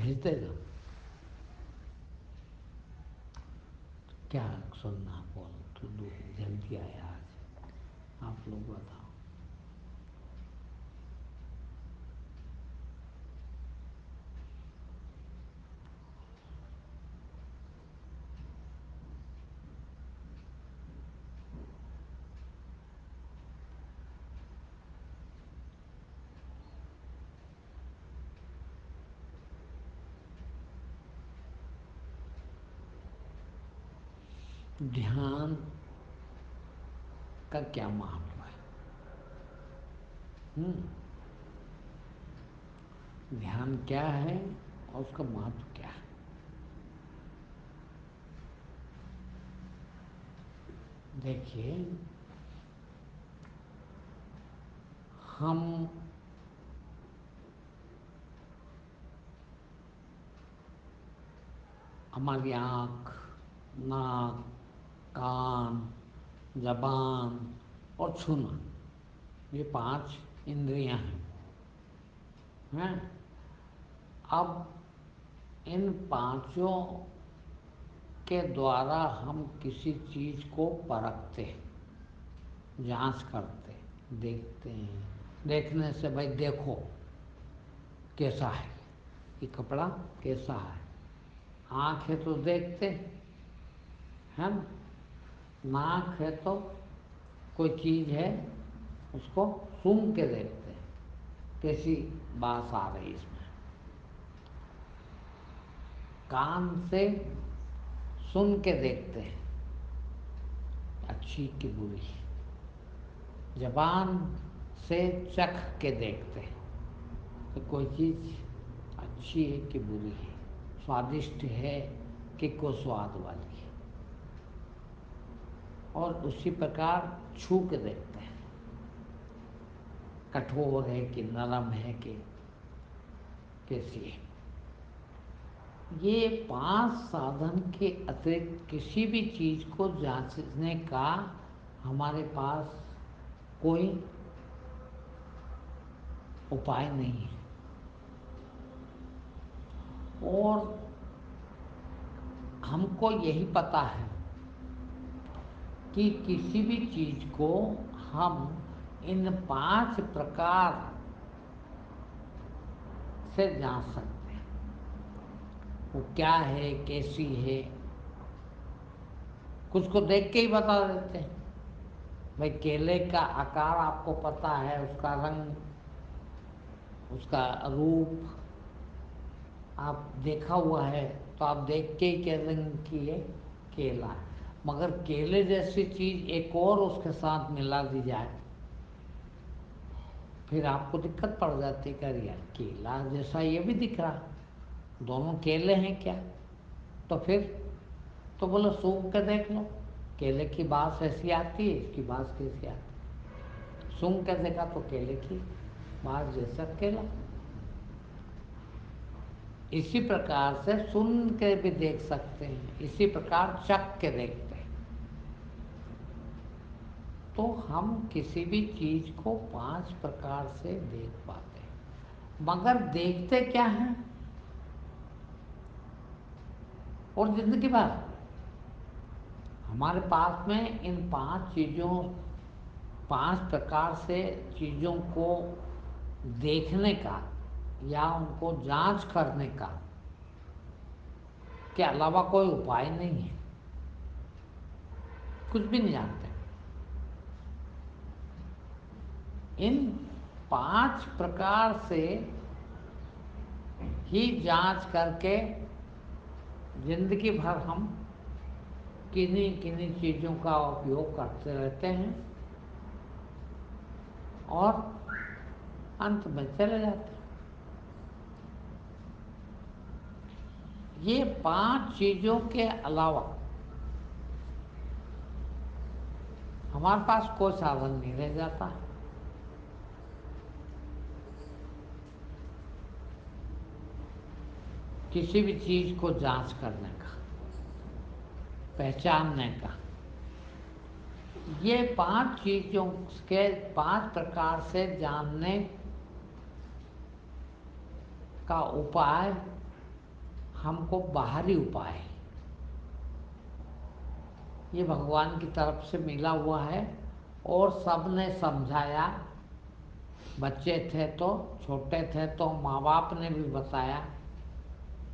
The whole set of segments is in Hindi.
भेज देगा। क्या सुनना बोल तो जल्दी आया आज, आप लोग बताओ। ध्यान का क्या महत्व है? ध्यान क्या है और उसका महत्व क्या है? देखिए, हम हमारी आँख, नाक, कान, जबान और छूना, ये 5 इंद्रियां हैं। अब इन पांचों के द्वारा हम किसी चीज को परखते हैं, जांच करते हैं, देखते हैं। देखने से भाई देखो कैसा है ये कपड़ा, कैसा है। आँख है तो देखते हैं ना, नाक है तो कोई चीज़ है उसको सूंघ के देखते हैं कैसी बास आ रही इसमें। कान से सुन के देखते हैं अच्छी कि बुरी। जबान से चख के देखते हैं तो कोई चीज़ अच्छी है कि बुरी है, स्वादिष्ट है कि को स्वाद वाली है। और उसी प्रकार छू के देखते हैं, कठोर है कि नरम है कि कैसी है। ये 5 साधन के अतिरिक्त किसी भी चीज़ को जांचने का हमारे पास कोई उपाय नहीं है। और हमको यही पता है कि किसी भी चीज़ को हम इन 5 प्रकार से जांच सकते हैं। वो क्या है, कैसी है, कुछ को देख के ही बता देते हैं। भाई केले का आकार आपको पता है, उसका रंग, उसका रूप आप देखा हुआ है तो आप देख के ही कह देंगे कि ये केला है। मगर केले जैसी चीज़ एक और उसके साथ मिला दी जाए फिर आपको दिक्कत पड़ जाती है। कर यार केला जैसा ये भी दिख रहा, दोनों केले हैं क्या? तो फिर तो बोलो सूंघ के देख लो, केले की बात ऐसी आती है, इसकी बात कैसी आती है। सूंघ के देखा तो केले की बात जैसा केला। इसी प्रकार से सुन के भी देख सकते हैं, इसी प्रकार चख के देखते हैं। तो हम किसी भी चीज को 5 प्रकार से देख पाते हैं। मगर देखते क्या हैं? और जिंदगी भर हमारे पास में इन 5 चीजों, 5 प्रकार से चीजों को देखने का या उनको जांच करने का के अलावा कोई उपाय नहीं है। कुछ भी नहीं जानते। इन 5 प्रकार से ही जांच करके जिंदगी भर हम किन्हीं किन्हीं चीज़ों का उपयोग करते रहते हैं और अंत में चले जाते हैं। ये 5 चीज़ों के अलावा हमारे पास कोई साधन नहीं रह जाता। किसी भी चीज़ को जांच करने का, पहचानने का। ये 5 चीज़ों के 5 प्रकार से जानने का उपाय हमको बाहरी उपाय ये भगवान की तरफ से मिला हुआ है और सबने समझाया। बच्चे थे तो, छोटे थे तो माँ बाप ने भी बताया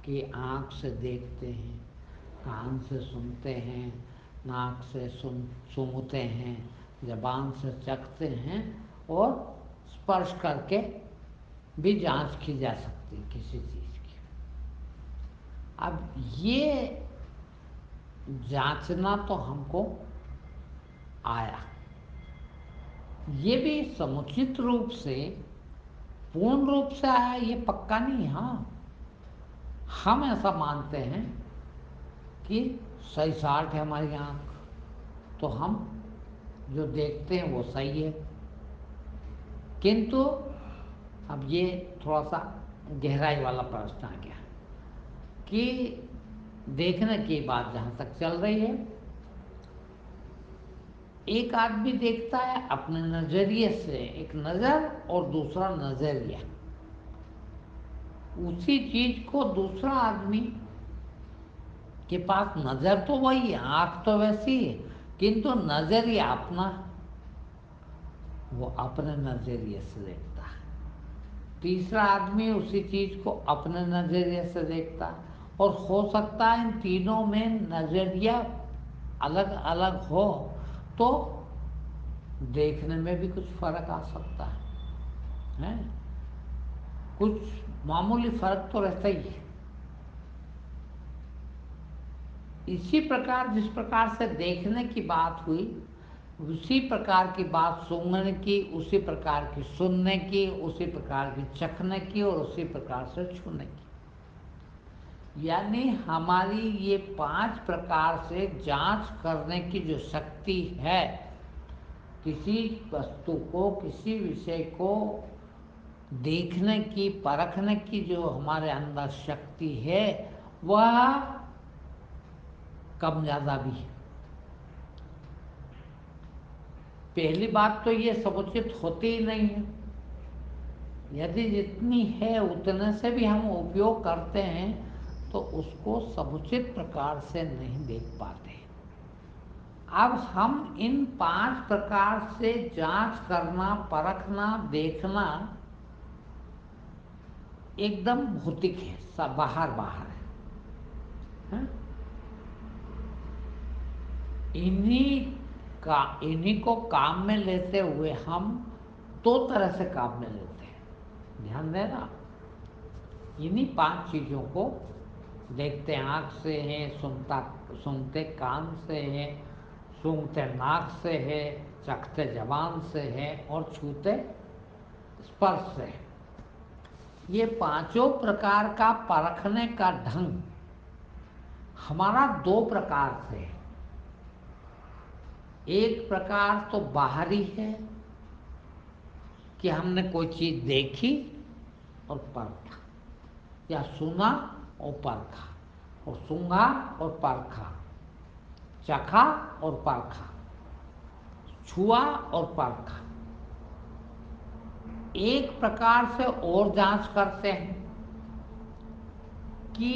कि आँख से देखते हैं, कान से सुनते हैं, नाक से सूंघते हैं, ज़बान से चखते हैं और स्पर्श करके भी जांच की जा सकती है किसी चीज़ की। अब ये जांचना तो हमको आया, ये भी समुचित रूप से, पूर्ण रूप से आया ये पक्का नहीं। हाँ, हम ऐसा मानते हैं कि सही साठ है हमारी आँख, तो हम जो देखते हैं वो सही है। किंतु अब ये थोड़ा सा गहराई वाला प्रश्न आ गया कि देखने की बात जहाँ तक चल रही है, एक आदमी देखता है अपने नजरिए से, एक नज़र और दूसरा नजरिया। उसी चीज को दूसरा आदमी के पास नजर तो वही है, आँख तो वैसी है, किंतु नजरिया अपना, वो अपने नजरिए से देखता है। तीसरा आदमी उसी चीज को अपने नजरिए से देखता है। और हो सकता है इन तीनों में नजरिया अलग अलग हो तो देखने में भी कुछ फर्क आ सकता है? कुछ मामूली फर्क तो रहता ही है। इसी प्रकार जिस प्रकार से देखने की बात हुई, उसी प्रकार की बात सूंघने की, उसी प्रकार की सुनने की, उसी प्रकार की चखने की और उसी प्रकार से छूने की। यानी हमारी ये 5 प्रकार से जांच करने की जो शक्ति है, किसी वस्तु को, किसी विषय को देखने की, परखने की जो हमारे अंदर शक्ति है, वह कम ज़्यादा भी है। पहली बात तो ये समुचित होती ही नहीं है। यदि जितनी है उतने से भी हम उपयोग करते हैं तो उसको समुचित प्रकार से नहीं देख पाते। अब हम इन 5 प्रकार से जांच करना, परखना, देखना एकदम भौतिक है, सब बाहर बाहर है? इन्हीं को काम में लेते हुए हम 2 तरह से काम में लेते हैं। ध्यान देना, इन्हीं 5 चीज़ों को देखते आँख से है, सुनते कान से है, सूंघते नाक से है, चखते जबान से है और छूते स्पर्श से है। ये पांचों प्रकार का परखने का ढंग हमारा 2 प्रकार से है। एक प्रकार तो बाहरी है कि हमने कोई चीज देखी और परखा, या सुना और परखा, और सूंघा और परखा, चखा और परखा, छुआ और परखा। एक प्रकार से और जांच करते हैं कि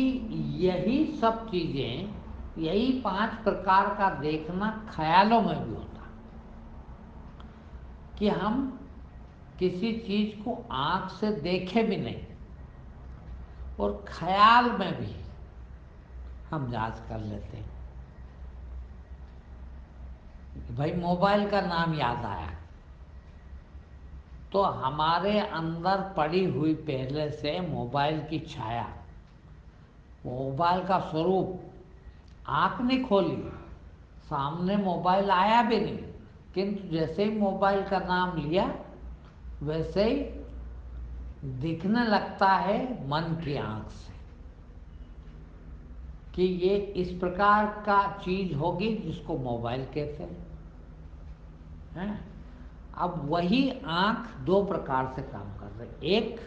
यही सब चीजें, यही 5 प्रकार का देखना ख्यालों में भी होता, कि हम किसी चीज को आंख से देखे भी नहीं और ख्याल में भी हम जांच कर लेते हैं। भाई मोबाइल का नाम याद आया तो हमारे अंदर पड़ी हुई पहले से मोबाइल की छाया, मोबाइल का स्वरूप, आंख नहीं खोली, सामने मोबाइल आया भी नहीं, किंतु जैसे ही मोबाइल का नाम लिया वैसे ही दिखने लगता है मन की आंख से कि ये इस प्रकार का चीज होगी जिसको मोबाइल कहते हैं। अब वही आंख 2 प्रकार से काम कर रही, एक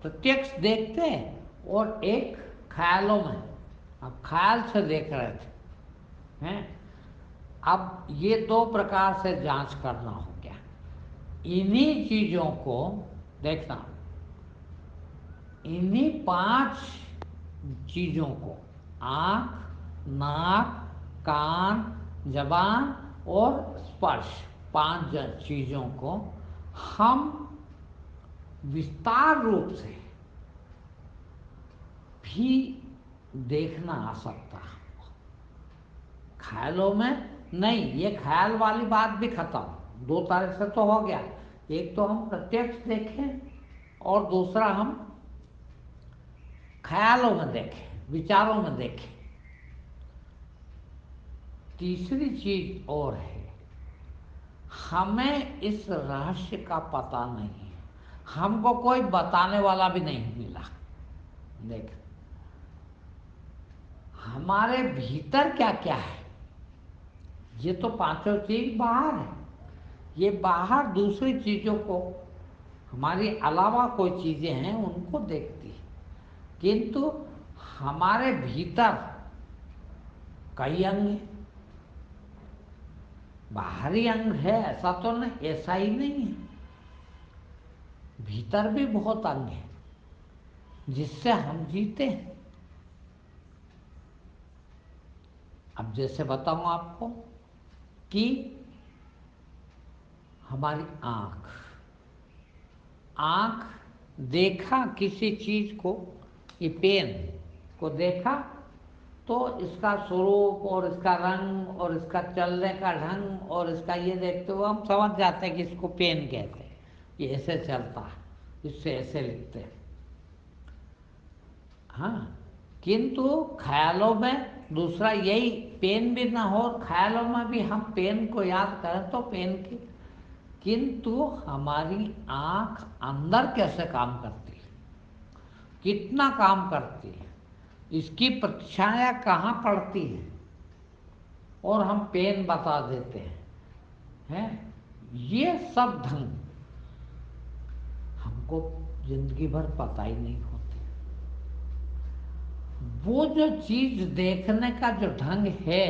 प्रत्यक्ष देखते हैं और एक ख्यालों में, अब ख्याल से देख रहे थे। अब ये 2 प्रकार से जांच करना हो गया। इन्हीं चीजों को देखना, इन्हीं 5 चीज़ों को, आँख, नाक, कान, जबान और स्पर्श, 5 चीज़ों को हम विस्तार रूप से भी देखना आ सकता है। ख्यालों में नहीं, ये ख्याल वाली बात भी खत्म। 2 तरह से तो हो गया, एक तो हम प्रत्यक्ष देखें और दूसरा हम ख्यालों में देखें, विचारों में देखें। तीसरी चीज और है, हमें इस रहस्य का पता नहीं है, हमको कोई बताने वाला भी नहीं मिला। देख, हमारे भीतर क्या क्या है, ये तो 5 चीज बाहर है, ये बाहर दूसरी चीजों को, हमारी अलावा कोई चीजें हैं उनको देखती है, किंतु हमारे भीतर कई अंग हैं। बाहरी अंग है ऐसा तो नहीं, ऐसा ही नहीं है, भीतर भी बहुत अंग है जिससे हम जीते हैं। अब जैसे बताऊं आपको कि हमारी आंख, आंख देखा किसी चीज को, ये पेन को देखा तो इसका स्वरूप और इसका रंग और इसका चलने का ढंग और इसका ये देखते हुए हम समझ जाते हैं कि इसको पेन कहते हैं, ये ऐसे चलता है, इससे ऐसे लिखते हैं। हाँ, किंतु ख्यालों में दूसरा यही, पेन भी ना हो, ख्यालों में भी हम पेन को याद करें तो पेन की, किंतु हमारी आंख अंदर कैसे काम करती है, कितना काम करती है, इसकी प्रक्षाया कहाँ पड़ती है, और हम पेन बता देते हैं। ये सब ढंग हमको जिंदगी भर पता ही नहीं होते। वो जो चीज देखने का जो ढंग है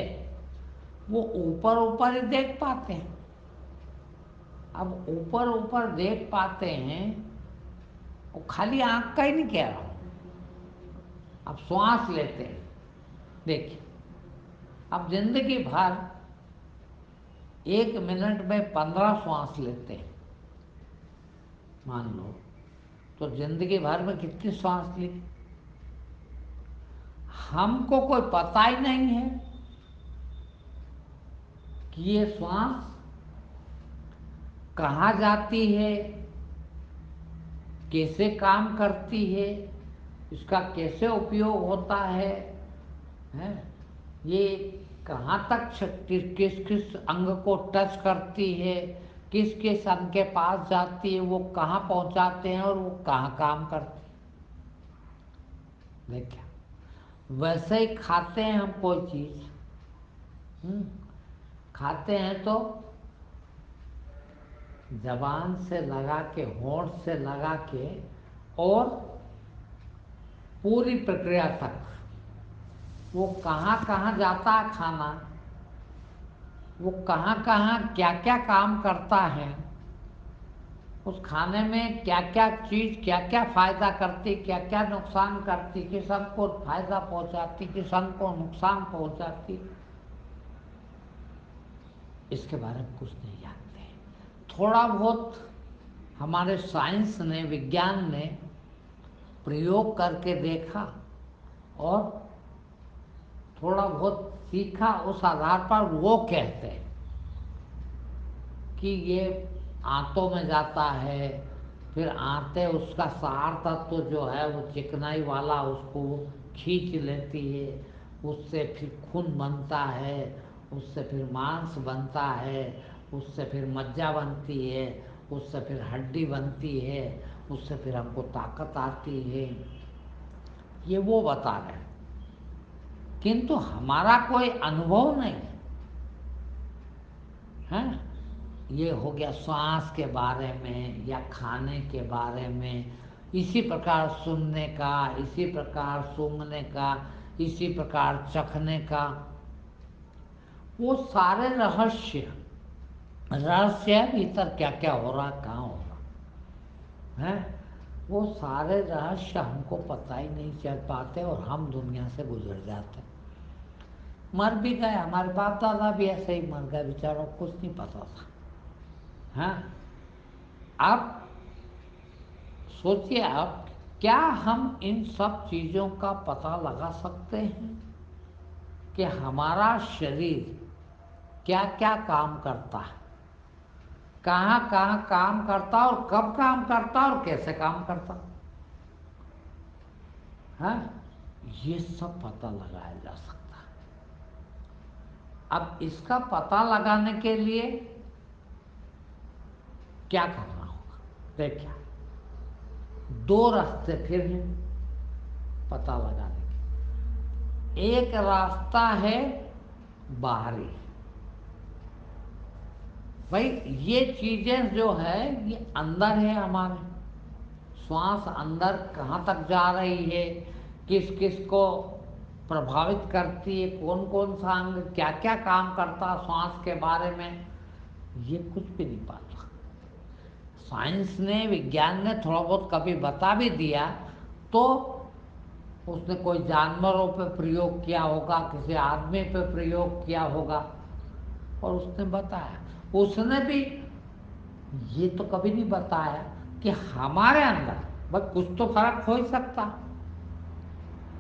वो ऊपर ऊपर ही देख पाते हैं। अब ऊपर ऊपर देख पाते हैं, वो खाली आंख का ही नहीं कह रहा हूं। अब श्वास लेते हैं, देखिए, अब जिंदगी भर 1 मिनट में 15 श्वास लेते हैं मान लो, तो जिंदगी भर में कितनी श्वास ली, हमको कोई पता ही नहीं है कि ये श्वास कहाँ जाती है, कैसे काम करती है, इसका कैसे उपयोग होता है? ये कहाँ तक किस किस अंग को टच करती है, किस किस अंग के पास जाती है, वो कहाँ पहुँचाते हैं और वो कहाँ काम करती है। देखिए, वैसे ही खाते हैं हम कोई चीज़, खाते हैं तो जबान से लगा के, होंठ से लगा के, और पूरी प्रक्रिया तक वो कहाँ कहाँ जाता है खाना, वो कहाँ कहाँ क्या क्या काम करता है, उस खाने में क्या क्या चीज़ क्या क्या फायदा करती, क्या क्या नुकसान करती, किस अंग को फायदा पहुंचाती, किस अंग को नुकसान पहुंचाती, इसके बारे में कुछ नहीं जानते। थोड़ा बहुत हमारे साइंस ने, विज्ञान ने प्रयोग करके देखा और थोड़ा बहुत सीखा, उस आधार पर वो कहते हैं कि ये आंतों में जाता है, फिर आंतें उसका सार तत्व जो है वो चिकनाई वाला उसको खींच लेती है, उससे फिर खून बनता है, उससे फिर मांस बनता है, उससे फिर मज्जा बनती है, उससे फिर हड्डी बनती है, उससे फिर हमको ताकत आती है, ये वो बता रहे हैं। किंतु हमारा कोई अनुभव नहीं है। ये हो गया श्वास के बारे में या खाने के बारे में। इसी प्रकार सुनने का, इसी प्रकार सूंघने का, इसी प्रकार चखने का, वो सारे रहस्य, रहस्य भीतर क्या क्या हो रहा, कहाँ हो रहा है, वो सारे रहस्य हमको पता ही नहीं चल पाते और हम दुनिया से गुजर जाते। मर भी गए, हमारे बाप दादा भी ऐसे ही मर गए, बेचारों को कुछ नहीं पता था। हाँ, आप सोचिए, आप क्या हम इन सब चीज़ों का पता लगा सकते हैं कि हमारा शरीर क्या क्या काम करता है, कहाँ कहाँ काम करता और कब काम करता और कैसे काम करता? हाँ, ये सब पता लगाया जा सकता है। अब इसका पता लगाने के लिए क्या करना होगा? देखिए, दो रास्ते फिर हैं पता लगाने के। एक रास्ता है बाहरी, भाई ये चीजें जो है ये अंदर है हमारे। श्वास अंदर कहाँ तक जा रही है, किस किस को प्रभावित करती है, कौन कौन सा अंग क्या क्या काम करता श्वास के बारे में, ये कुछ भी नहीं पाता। साइंस ने, विज्ञान ने थोड़ा बहुत कभी बता भी दिया तो उसने कोई जानवरों पे प्रयोग किया होगा, किसी आदमी पे प्रयोग किया होगा और उसने बताया। उसने भी ये तो कभी नहीं बताया कि हमारे अंदर बस कुछ तो फर्क हो ही सकता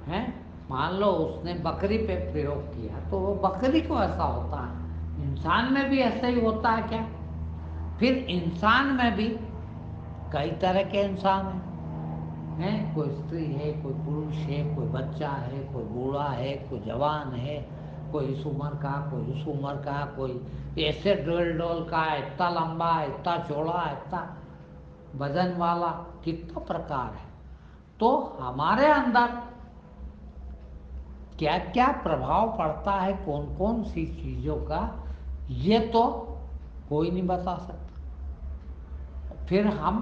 है। मान लो उसने बकरी पे प्रयोग किया तो वो बकरी को ऐसा होता है, इंसान में भी ऐसा ही होता है क्या? फिर इंसान में भी कई तरह के इंसान हैं, कोई स्त्री है, कोई पुरुष है, कोई बच्चा है, कोई बूढ़ा है, कोई जवान है, कोई इस उम्र का, कोई उस उम्र का, कोई ऐसे डोल डोल का, इतना लंबा, इतना चौड़ा, इतना वजन वाला, कितना प्रकार है। तो हमारे अंदर क्या क्या प्रभाव पड़ता है कौन कौन सी चीज़ों का, ये तो कोई नहीं बता सकता। फिर हम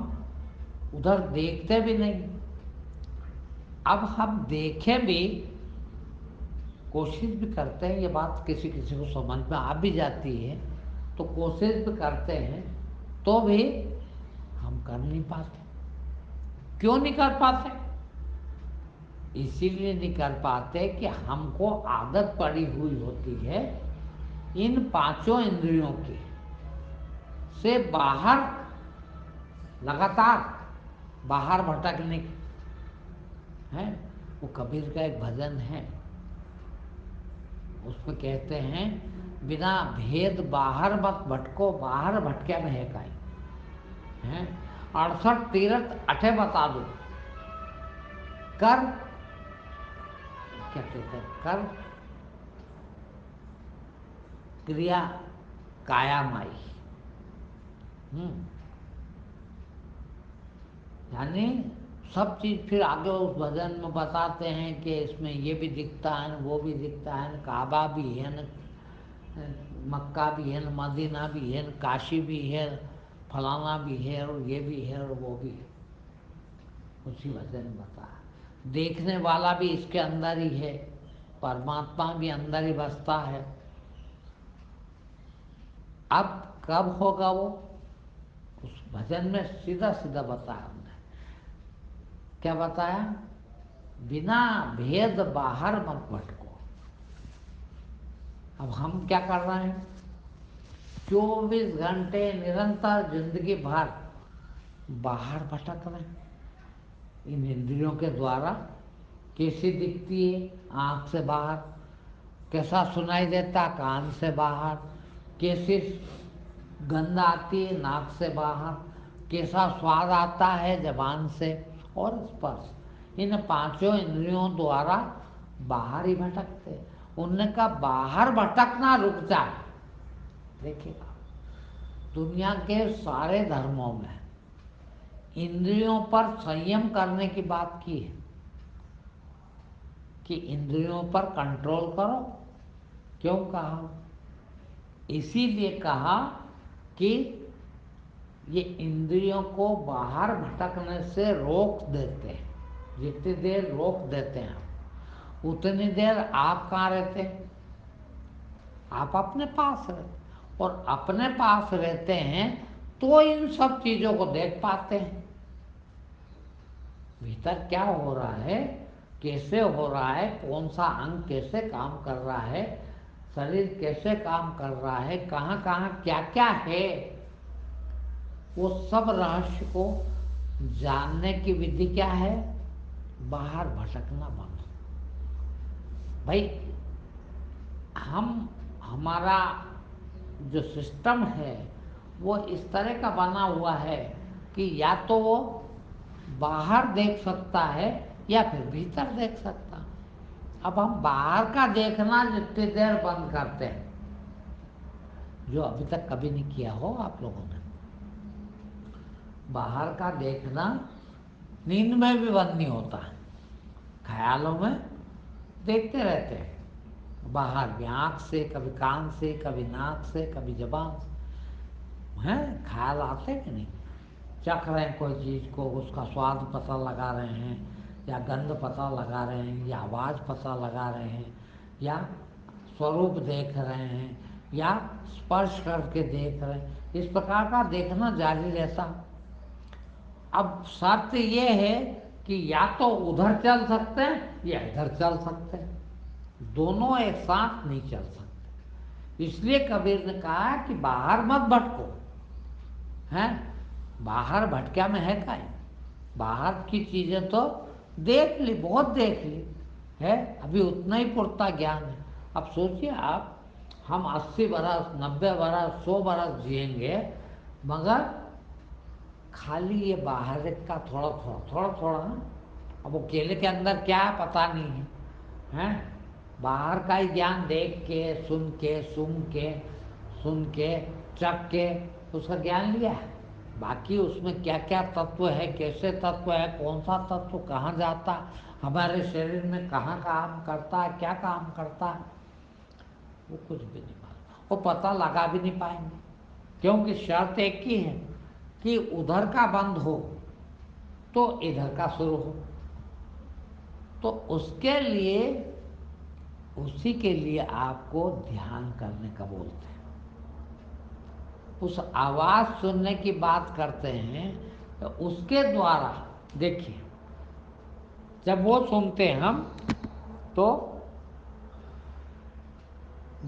उधर देखते भी नहीं। अब हम देखें भी, कोशिश भी करते हैं, ये बात किसी किसी को समझ में आ भी जाती है तो कोशिश भी करते हैं, तो भी हम कर नहीं पाते। क्यों नहीं कर पाते? इसीलिए नहीं कर पाते कि हमको आदत पड़ी हुई होती है इन पांचों इंद्रियों की से बाहर, लगातार बाहर भटकने की है। वो कबीर का एक भजन है, उसमें कहते हैं, बिना भेद बाहर मत भटको, बाहर भटके में काई है। 68 तीरथ अठे बता दो, कर, क्या कहते हैं, कर क्रिया काया माई। यानी सब चीज़ फिर आगे उस भजन में बताते हैं कि इसमें ये भी दिखता है, वो भी दिखता है, काबा भी है न, मक्का भी है न, मदीना भी है न, काशी भी है, फलाना भी है और ये भी है और वो भी है। उसी भजन में बताया, देखने वाला भी इसके अंदर ही है, परमात्मा भी अंदर ही बसता है। अब कब होगा वो, उस भजन में सीधा सीधा बताया हमने। क्या बताया? बिना भेद बाहर मत भटको। अब हम क्या कर रहे हैं? 24 घंटे निरंतर जिंदगी भर बाहर भटक रहे हैं इन इंद्रियों के द्वारा। कैसी दिखती है? आँख से बाहर। कैसा सुनाई देता? कान से बाहर। कैसी गंध आती है? नाक से बाहर। कैसा स्वाद आता है? जबान से। और स्पर्श, इन पांचों इंद्रियों द्वारा बाहर ही भटकते। उनने कहा बाहर भटकना रुक जाए। देखिएगा, दुनिया के सारे धर्मों में इंद्रियों पर संयम करने की बात की है कि इंद्रियों पर कंट्रोल करो। क्यों कहा? इसीलिए कहा कि ये इंद्रियों को बाहर भटकने से रोक देते हैं। जितनी देर रोक देते हैं उतनी देर आप कहाँ रहते हैं? आप अपने पास रहते, और अपने पास रहते हैं तो इन सब चीज़ों को देख पाते हैं। भीतर क्या हो रहा है, कैसे हो रहा है, कौन सा अंग कैसे काम कर रहा है, शरीर कैसे काम कर रहा है, कहाँ कहाँ क्या क्या है, वो सब रहस्य को जानने की विधि क्या है? बाहर भटकना बंद। भाई हम हमारा जो सिस्टम है वो इस तरह का बना हुआ है कि या तो वो बाहर देख सकता है या फिर भीतर देख सकता है। अब हम बाहर का देखना जितनी देर बंद करते हैं, जो अभी तक कभी नहीं किया हो आप लोगों ने, बाहर का देखना नींद में भी बंद नहीं होता है, ख्यालों में देखते रहते हैं बाहर भी, आँख से, कभी कान से, कभी नाक से, कभी जबान से, हैं ख्याल आते कि नहीं? चख रहे हैं कोई चीज़ को, उसका स्वाद पता लगा रहे हैं, या गंध पता लगा रहे हैं, या आवाज़ पता लगा रहे हैं, या स्वरूप देख रहे हैं, या स्पर्श करके देख रहे हैं, इस प्रकार का देखना जारी रहता। अब शर्त ये है कि या तो उधर चल सकते हैं या इधर चल सकते हैं, दोनों एक साथ नहीं चल सकते। इसलिए कबीर ने कहा कि बाहर मत भटको, हैं बाहर भटका में है का, बाहर की चीज़ें तो देख ली, बहुत देख ली है, अभी उतना ही पुरता ज्ञान है। अब सोचिए आप, हम 80 बरस, 90 बरस, 100 बरस जिएंगे, मगर खाली ये बाहर का थोड़ा थोड़ा थोड़ा थोड़ा ना, अब वो केले के अंदर क्या है पता नहीं है, हैं बाहर का ही ज्ञान देख के, सुन के, सुन के, चख के उसका ज्ञान लिया है। बाकी उसमें क्या क्या तत्व है, कैसे तत्व है, कौन सा तत्व कहाँ जाता, हमारे शरीर में कहाँ काम करता है, क्या काम करता है, वो कुछ भी नहीं मालूम, वो पता लगा भी नहीं पाएंगे। क्योंकि शर्त एक ही है कि उधर का बंद हो तो इधर का शुरू हो। तो उसके लिए, उसी के लिए आपको ध्यान करने का बोलते हैं। उस आवाज़ सुनने की बात करते हैं, तो उसके द्वारा देखिए, जब वो सुनते हैं हम, तो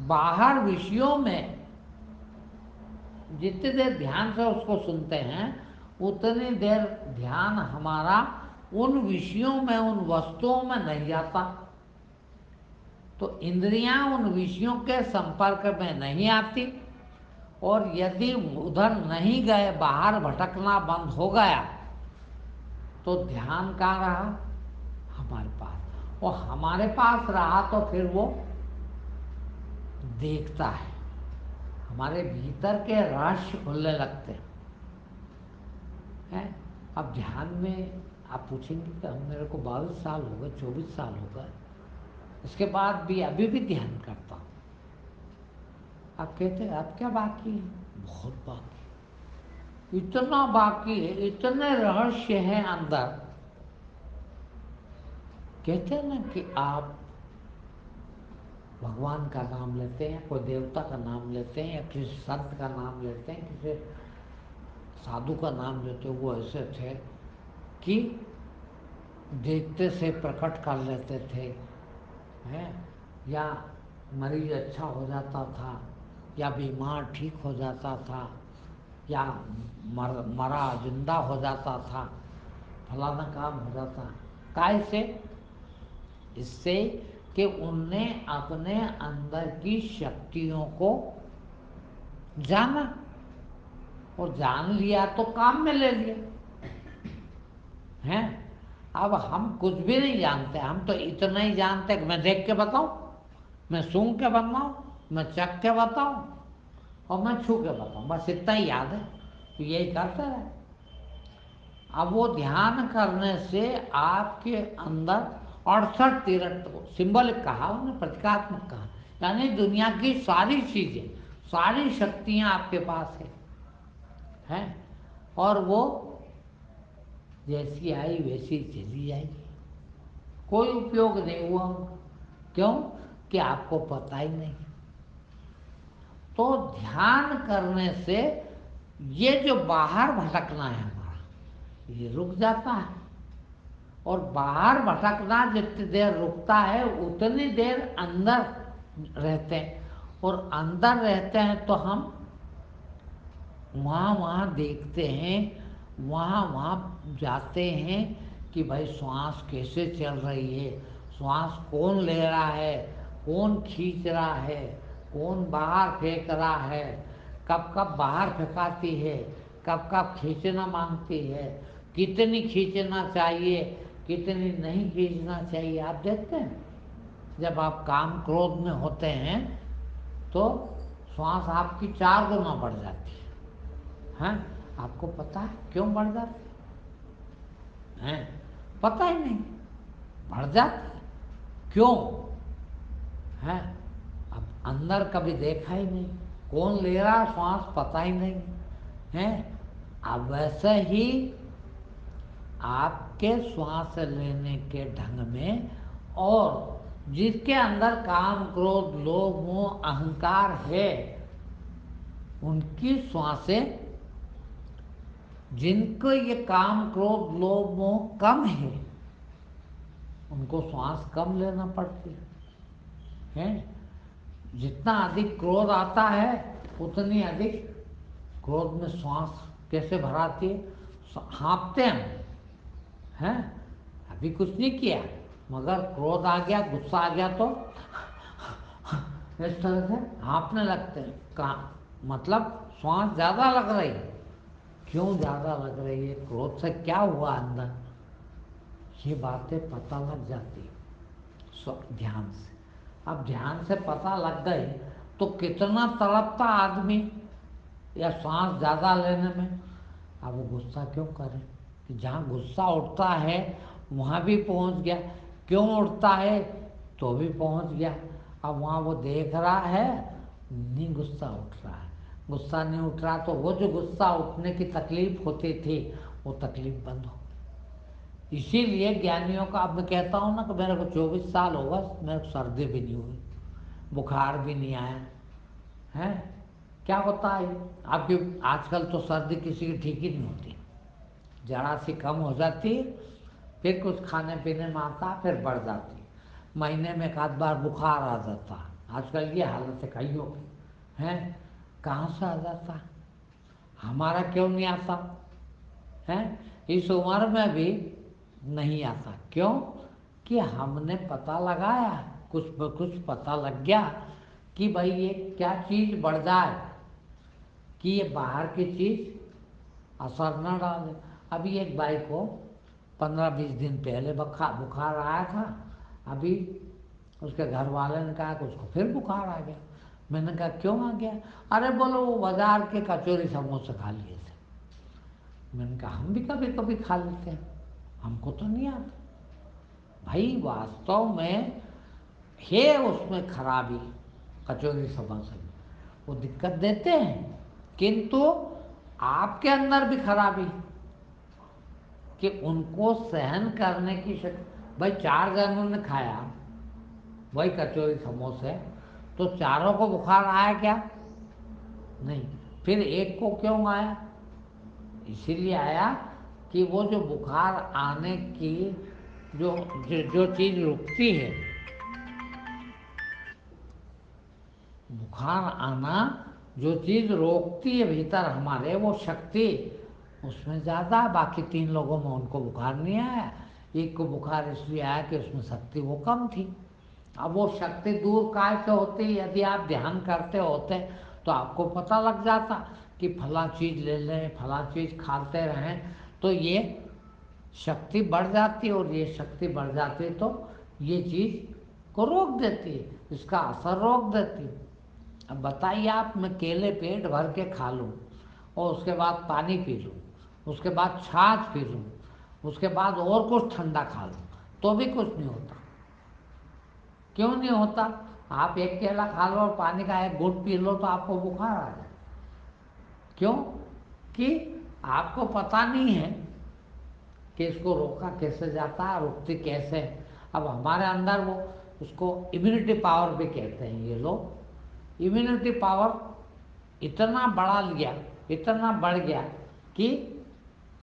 बाहर विषयों में जितनी देर ध्यान से उसको सुनते हैं, उतनी देर ध्यान हमारा उन विषयों में, उन वस्तुओं में नहीं जाता। तो इंद्रियां उन विषयों के संपर्क में नहीं आती, और यदि उधर नहीं गए, बाहर भटकना बंद हो गया, तो ध्यान कहाँ रहा? हमारे पास। और हमारे पास रहा तो फिर वो देखता है, हमारे भीतर के रहस्य खुलने लगते हैं। अब ध्यान में आप पूछेंगे कि हम, मेरे को 22 साल हो गए, 24 साल हो गए, इसके बाद भी अभी भी ध्यान करता हूँ। आप कहते हैं अब क्या बाकी है? बहुत बाकी, इतना बाकी है, इतने रहस्य हैं अंदर। कहते हैं ना कि आप भगवान का नाम लेते हैं, कोई देवता का नाम लेते हैं, या किसी संत का नाम लेते हैं, किसी साधु का नाम लेते हैं, वो ऐसे थे कि देखते से प्रकट कर लेते थे, हैं, या मरीज अच्छा हो जाता था, या बीमार ठीक हो जाता था, या मरा जिंदा हो जाता था, फलाना काम हो जाता। कैसे? इससे कि उनने अपने अंदर की शक्तियों को जाना, और जान लिया तो काम में ले लिया। हैं, अब हम कुछ भी नहीं जानते, हम तो इतना ही जानते कि मैं देख के बताऊं, मैं सूंघ के बताऊं, मैं चख के बताऊं, और मैं छू के बताऊं, बस इतना ही याद है। तो यही करते रहे। अब वो ध्यान करने से आपके अंदर 68 तीरथ, सिंबलिक कहा उन्हें, प्रतीकात्मक कहा, यानी दुनिया की सारी चीजें, सारी शक्तियां आपके पास हैं, और वो जैसी आई वैसी चली जाएगी, कोई उपयोग नहीं हुआ उनका। क्यों? कि आपको पता ही नहीं। तो ध्यान करने से ये जो बाहर भटकना है हमारा, ये रुक जाता है। और बाहर भटकना जितनी देर रुकता है उतनी देर अंदर रहते हैं, और अंदर रहते हैं तो हम वहाँ वहाँ देखते हैं, वहाँ वहाँ जाते हैं कि भाई श्वास कैसे चल रही है, श्वास कौन ले रहा है, कौन खींच रहा है, कौन बाहर फेंक रहा है, कब कब बाहर फेंकाती है, कब कब खींचना मांगती है, कितनी खींचना चाहिए, कितनी नहीं खींचना चाहिए। आप देखते हैं जब आप काम क्रोध में होते हैं तो श्वास आपकी 4 गुना बढ़ जाती है। आपको पता है क्यों बढ़ जाती है? पता ही नहीं, बढ़ जाती है। क्यों है? अब अंदर कभी देखा ही नहीं, कौन ले रहा श्वास पता ही नहीं है। अब वैसे ही आपके श्वास लेने के ढंग में, और जिसके अंदर काम क्रोध लोभ मोह अहंकार है उनकी श्वासें, जिनको ये काम क्रोध लोभ मोह कम है उनको श्वास कम लेना पड़ती है। जितना अधिक क्रोध आता है उतनी अधिक क्रोध में श्वास कैसे भराती है, हाँफते हैं। अभी कुछ नहीं किया मगर क्रोध आ गया, गुस्सा आ गया तो इस तरह से हाँफने लगते हैं। मतलब श्वास ज़्यादा लग रही है। क्यों ज़्यादा लग रही है, क्रोध से क्या हुआ अंदर, ये बातें पता लग जाती ध्यान से। अब ध्यान से पता लग गई तो कितना तड़पता आदमी या श्वास ज़्यादा लेने में। अब वो गुस्सा क्यों करे, कि जहाँ गुस्सा उठता है वहाँ भी पहुँच गया, क्यों उठता है तो भी पहुँच गया। अब वहाँ वो देख रहा है नहीं गुस्सा उठ रहा है, गुस्सा नहीं उठ रहा तो वो जो गुस्सा उठने की तकलीफ होती थी वो तकलीफ बंद हो। इसीलिए ज्ञानियों का, अब मैं कहता हूँ ना कि मेरे को 24 साल होगा, मेरे को सर्दी भी नहीं हुई, बुखार भी नहीं आया है। क्या होता है आपकी, आजकल तो सर्दी किसी की ठीक ही नहीं होती, जरा सी कम हो जाती, फिर कुछ खाने पीने में आता, फिर बढ़ जाती, महीने में एक आध बार बुखार आ जाता। आजकल ये हालत है कईयों की हैं, कहाँ से आ जाता, हमारा क्यों नहीं आता है? इस उम्र में भी नहीं आता। क्यों? कि हमने पता लगाया, कुछ पता लग गया कि भाई ये क्या चीज़ बढ़ जाए, कि ये बाहर की चीज़ असर न डाले। अभी एक भाई को 15-20 दिन पहले बुखार आया था, अभी उसके घर वाले ने कहा कि उसको फिर बुखार आ गया। मैंने कहा क्यों आ गया? अरे बोलो वो बाजार के कचौरी समोसे खा लिए थे। मैंने कहा हम भी कभी कभी खा लेते हैं, हमको तो नहीं आता। भाई वास्तव में है उसमें खराबी, कचौरी समोसे में वो दिक्कत देते हैं, किंतु आपके अंदर भी खराबी कि उनको सहन करने की शक्ति। भाई 4 जनों ने खाया वही कचौरी समोसे, तो चारों को बुखार आया क्या? नहीं। फिर एक को क्यों आया? इसीलिए आया कि वो जो बुखार आने की जो जो, जो चीज़ रुकती है, बुखार आना जो चीज़ रोकती है भीतर हमारे, वो शक्ति उसमें ज़्यादा। बाकी 3 लोगों में उनको बुखार नहीं आया, एक को बुखार इसलिए आया कि उसमें शक्ति वो कम थी। अब वो शक्ति दूर काय से होती, यदि आप ध्यान करते होते तो आपको पता लग जाता कि फला चीज़ ले लें, फला चीज़ खाते रहें तो ये शक्ति बढ़ जाती, और ये शक्ति बढ़ जाती तो ये चीज़ को रोक देती है, इसका असर रोक देती है। अब बताइए आप, मैं केले पेट भर के खा लूँ और उसके बाद पानी पी लूँ, उसके बाद छाछ पी लूँ, उसके बाद और कुछ ठंडा खा लूँ तो भी कुछ नहीं होता। क्यों नहीं होता? आप एक केला खा लो और पानी का एक घूंट पी लो तो आपको बुखार आ जाए। क्यों? कि आपको पता नहीं है कि इसको रोका कैसे जाता है, रुकती कैसे है। अब हमारे अंदर वो, उसको इम्यूनिटी पावर भी कहते हैं ये लोग। इम्यूनिटी पावर इतना बढ़ा लिया, इतना बढ़ गया कि